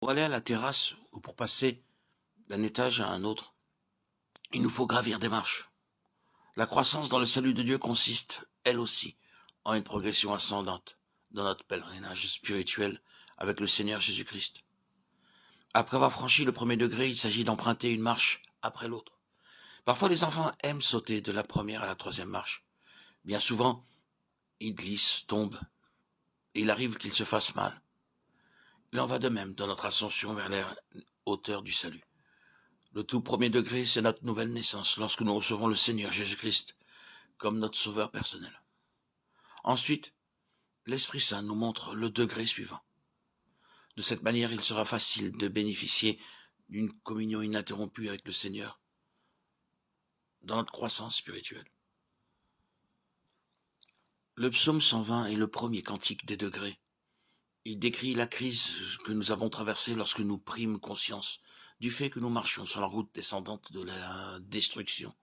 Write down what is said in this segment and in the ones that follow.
Pour aller à la terrasse ou pour passer d'un étage à un autre, il nous faut gravir des marches. La croissance dans le salut de Dieu consiste, elle aussi, en une progression ascendante dans notre pèlerinage spirituel avec le Seigneur Jésus-Christ. Après avoir franchi le premier degré, il s'agit d'emprunter une marche après l'autre. Parfois, les enfants aiment sauter de la première à la troisième marche. Bien souvent, ils glissent, tombent, et il arrive qu'ils se fassent mal. Il en va de même dans notre ascension vers les hauteurs du salut. Le tout premier degré, c'est notre nouvelle naissance, lorsque nous recevons le Seigneur Jésus-Christ comme notre sauveur personnel. Ensuite, l'Esprit Saint nous montre le degré suivant. De cette manière, il sera facile de bénéficier d'une communion ininterrompue avec le Seigneur dans notre croissance spirituelle. Le psaume 120 est le premier cantique des degrés. Il décrit la crise que nous avons traversée lorsque nous prîmes conscience du fait que nous marchions sur la route descendante de la destruction.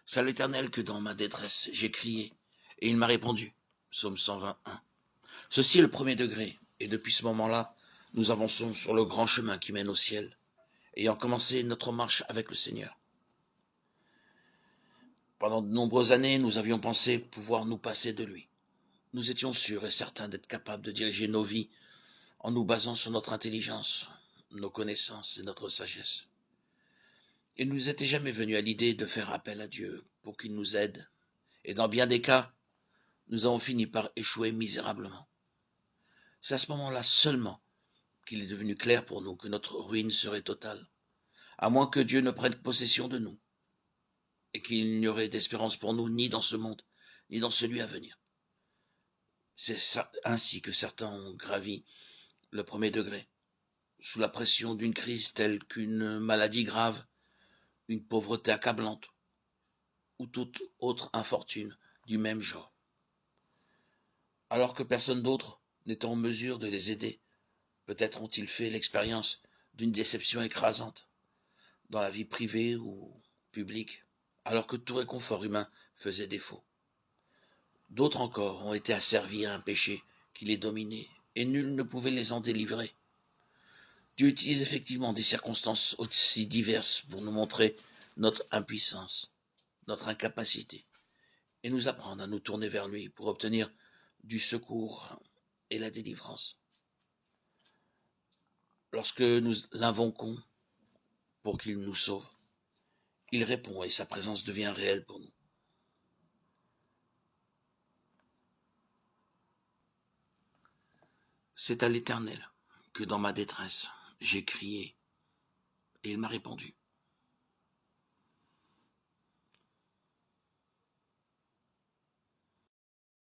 C'est à l'Éternel que dans ma détresse j'ai crié, et il m'a répondu. Psaume 121. Ceci est le premier degré, et depuis ce moment-là, nous avançons sur le grand chemin qui mène au ciel, ayant commencé notre marche avec le Seigneur. Pendant de nombreuses années, nous avions pensé pouvoir nous passer de lui. Nous étions sûrs et certains d'être capables de diriger nos vies en nous basant sur notre intelligence, nos connaissances et notre sagesse. Il ne nous était jamais venu à l'idée de faire appel à Dieu pour qu'il nous aide, et dans bien des cas, nous avons fini par échouer misérablement. C'est à ce moment-là seulement qu'il est devenu clair pour nous que notre ruine serait totale, à moins que Dieu ne prenne possession de nous, et qu'il n'y aurait d'espérance pour nous ni dans ce monde, ni dans celui à venir. C'est ainsi que certains ont gravi le premier degré, sous la pression d'une crise telle qu'une maladie grave, une pauvreté accablante, ou toute autre infortune du même genre. Alors que personne d'autre n'est en mesure de les aider, peut-être ont-ils fait l'expérience d'une déception écrasante, dans la vie privée ou publique, alors que tout réconfort humain faisait défaut. D'autres encore ont été asservis à un péché qui les dominait, et nul ne pouvait les en délivrer. Dieu utilise effectivement des circonstances aussi diverses pour nous montrer notre impuissance, notre incapacité, et nous apprendre à nous tourner vers lui pour obtenir du secours et la délivrance. Lorsque nous l'invoquons pour qu'il nous sauve, il répond et sa présence devient réelle pour nous. C'est à l'Éternel que dans ma détresse, j'ai crié, et il m'a répondu.